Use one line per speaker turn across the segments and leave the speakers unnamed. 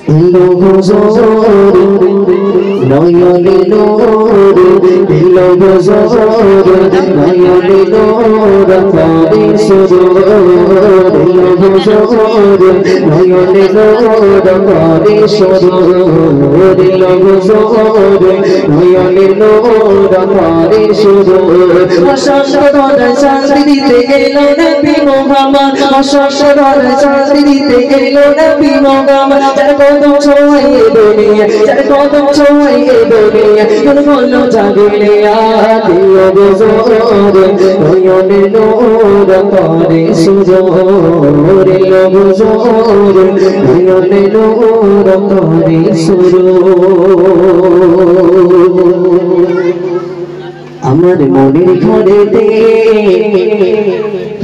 এলো হুজুর নয়নে নূর এলো হুজুর নয়নে নূর পারে সুরুর এলো হুজুর নয়নে নূর পারে সুরুর এলো হুজুর নয়নে নূর পারে সুরুর অসংখ্য শান্তি দিতে এলো নবী মুহাম্মদ অসংখ্য শান্তি দিতে এলো নবী মুহাম্মদ যার কদম ছোঁয় দুনিয়া যার কদম ছোঁয় দুনিয়া কোন বলো জাগিলে আদিও হুজুর নয়নে নূর পারে সুরুর এলো হুজুর নয়নে নূর পারে সুরুর আমার মনের ঘরেতে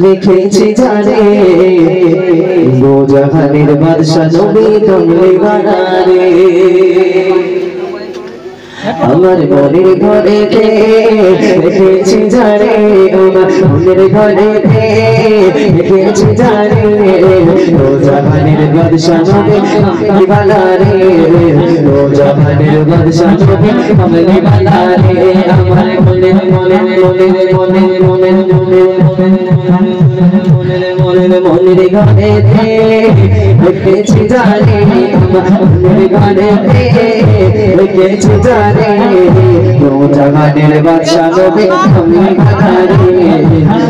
রেখেছি জানে দো জাহানের বাদশা নবী কমলে বানারে আমার মনের ঘরেতে রেখেছি জানে আমার মনের ঘরেতে রেখেছি জানে দো জাহানের বাদশা নবী কমলে বানারে দো জাহানের বাদশা নবী কমলে বানারে আমার মনের মনের মনের মনের মনের মনের মনের ঘরেতে রেখেছি জানে আমার মনের ঘরেতে রেখেছি জানে দো জাহানের বাদশা নবী কমলে বানারে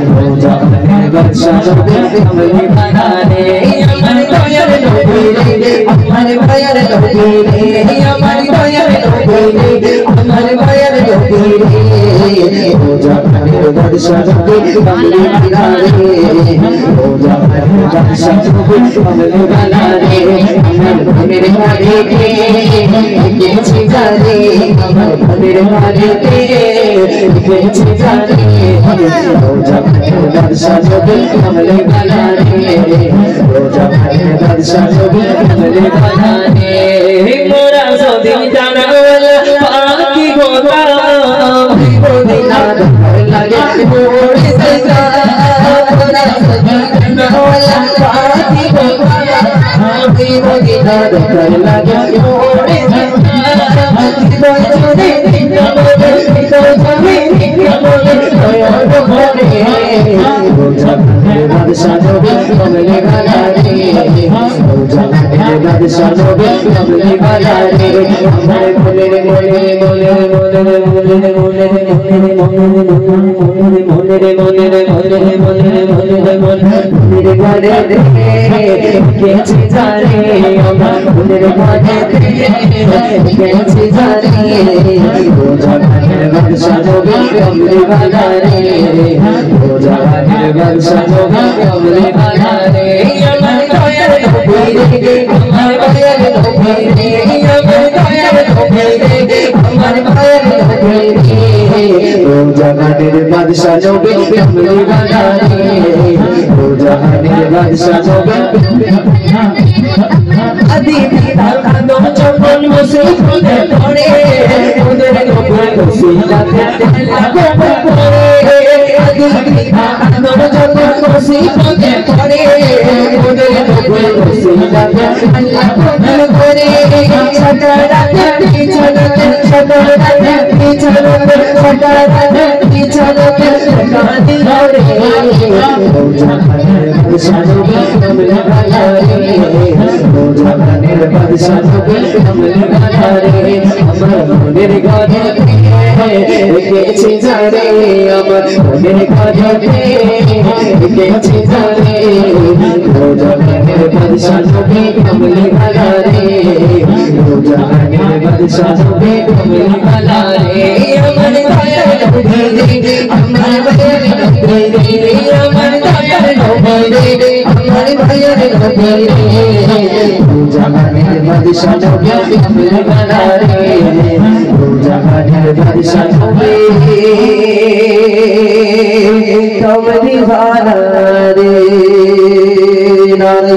দো জাহানের বাদশা নবী কমলে বানারে আমার দয়ার নবী রে আমার দয়ার নবী রে আমার দয়ার নবী রে আমার দয়ার নবী রে দো জাহানের বাদশা নবী কমলে বানারে দো জাহানের বাদশা নবী কমলে বানারে আমার মনের ঘরেতে রেখেছি জানে আমার মনের ঘরেতে রেখেছি জানে দো জাহানের বাদশা নবী কমলে বানারে দো জাহানের বাদশা নবী কমলে বানারে মোরা যদি জানাওয়ালা পাকি গোলাম মদিনা লাগে মোরে সজা মোরা যদি জানাওয়ালা পাকি গোলাম মদিনা লাগে মোরে বাদশা নবী কমলে বানারে দো জাহানের বাদশা নবী কমলে বানারে আমার মনের মনের মনের মনের মনের মনের মনের মনের মনের মনের মনের ঘরে রেখেছি জানে আমার মনের ঘরেতে রেখেছি জানে দো জাহানের বাদশা নবী কমলে বানারে দো জাহানের বাদশা নবী কমলে বানারে আমার দয়ার নবী রে আমার দয়ার নবী রে আমার দয়ার নবী রে আমার দয়ার নবী রে দো জাহানের বাদশা নবী কমলে বানারে দো জাহানের বাদশা নবী আদি পিতা কাদম যখন মুসিবতে পড়ে ওদের নবী ওসিলাতে লাগো পড়ে আদি পিতা কাদম যখন মুসিবতে পড়ে ওদের নবী ওসিলাতে লাগো পড়ে সদরাতে পিছনতে সদরাতে পিছনতে সদরাতে পিছনতে কাঁদি ধরে দো জাহানের বাদশা নবী কমলে বানারে দো জাহানের বাদশা নবী কমলে বানারে আমার মনের ঘরেতে রেখেছি জানে আমার মনের ঘরেতে রেখেছি জানে দো জাহানের বাদশা নবী কমলে বানারে দো জাহানের বাদশা নবী কমলে বানারে আমার দয়ার নবী রে আমার দয়ার নবী রে আমার দয়ার নবী রে আমার দয়ার নবী রে দো জাহানের বাদশা নবী কমলে বানারে দো জাহানের বাদশা নবী কমলে বানারে নারে